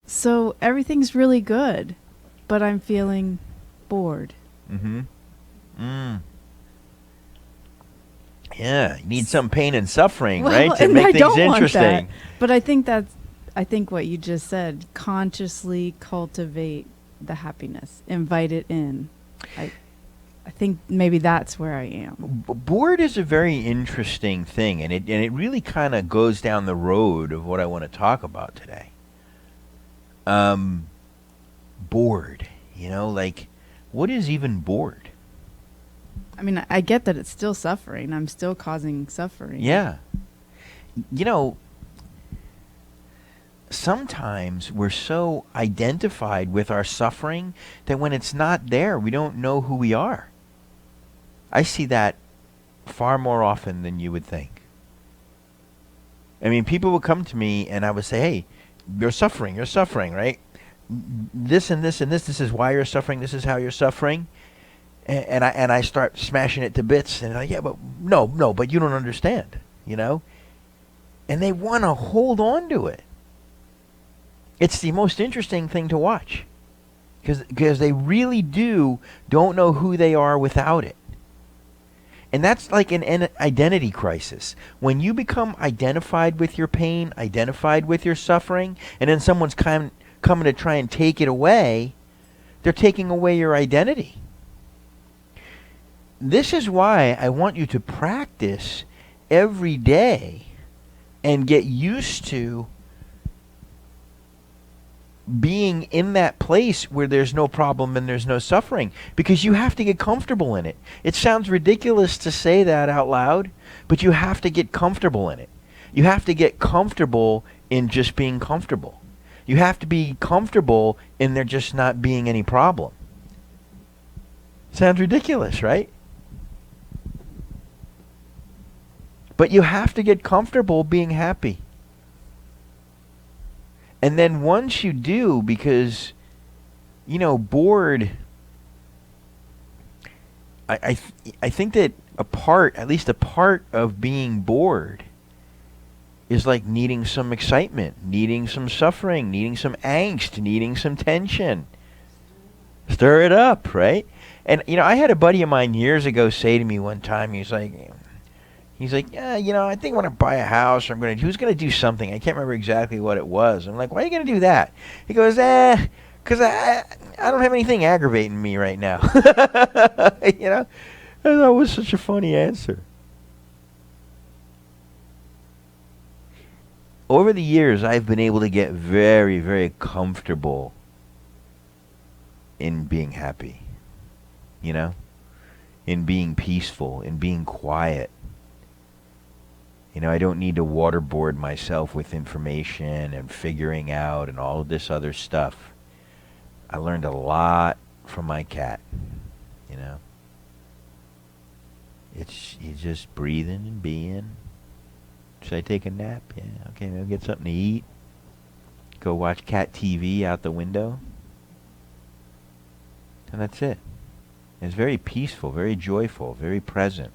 So everything's really good, but I'm feeling bored. Mm-hmm. Mm. Yeah, you need some pain and suffering, right, Well, to and make I things don't want that. interesting. But I think what you just said, consciously cultivate the happiness, invite it in. I I think maybe that's where I am. Bored is a very interesting thing, and it really kind of goes down the road of what I want to talk about today. Um, Bored, like what is even bored? I mean, I get that it's still suffering. I'm still causing suffering. Yeah, you know, sometimes we're so identified with our suffering that when it's not there, we don't know who we are. I see that far more often than you would think. I mean, people would come to me and I would say, "Hey, you're suffering, right? This and this and this is why you're suffering, this is how you're suffering." And I start smashing it to bits and like, "Yeah, but no, but you don't understand, you know?" And they want to hold on to it. It's the most interesting thing to watch because they really don't know who they are without it. And that's like an identity crisis. When you become identified with your pain, identified with your suffering, and then someone's coming to try and take it away, they're taking away your identity. This is why I want you to practice every day and get used to being in that place where there's no problem and there's no suffering, because you have to get comfortable in it. It sounds ridiculous to say that out loud, but you have to get comfortable in it. You have to get comfortable in just being comfortable. You have to be comfortable in there just not being any problem. Sounds ridiculous, right? But you have to get comfortable being happy. And then once you do, because, bored, I think that at least a part of being bored is like needing some excitement, needing some suffering, needing some angst, needing some tension. Stir it up, right? And, I had a buddy of mine years ago say to me one time, He's like, yeah, I think I'm going to buy a house, or he was going to do something. I can't remember exactly what it was. I'm like, why are you going to do that? He goes, because I don't have anything aggravating me right now. I thought it was such a funny answer. Over the years, I've been able to get very, very comfortable in being happy, in being peaceful, in being quiet. I don't need to waterboard myself with information and figuring out and all of this other stuff. I learned a lot from my cat, It's you just breathing and being. Should I take a nap? Yeah, okay, maybe get something to eat. Go watch cat TV out the window. And that's it. It's very peaceful, very joyful, very present.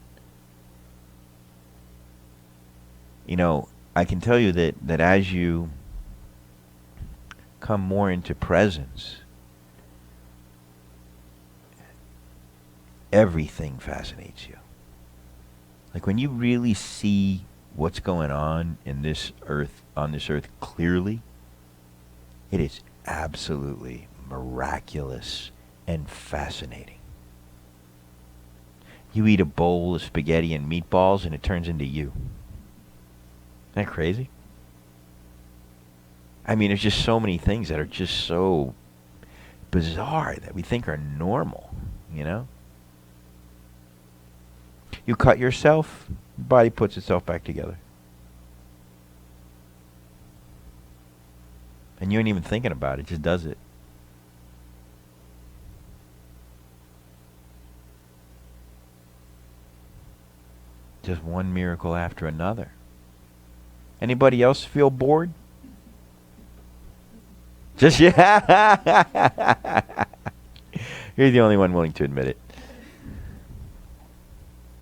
I can tell you that as you come more into presence, everything fascinates you. Like when you really see what's going on on this earth clearly, it is absolutely miraculous and fascinating. You eat a bowl of spaghetti and meatballs and it turns into you. Isn't that crazy? I mean, there's just so many things that are just so bizarre that we think are normal, You cut yourself, your body puts itself back together. And you ain't even thinking about it, just does it. Just one miracle after another. Anybody else feel bored? Just yeah. You're the only one willing to admit it.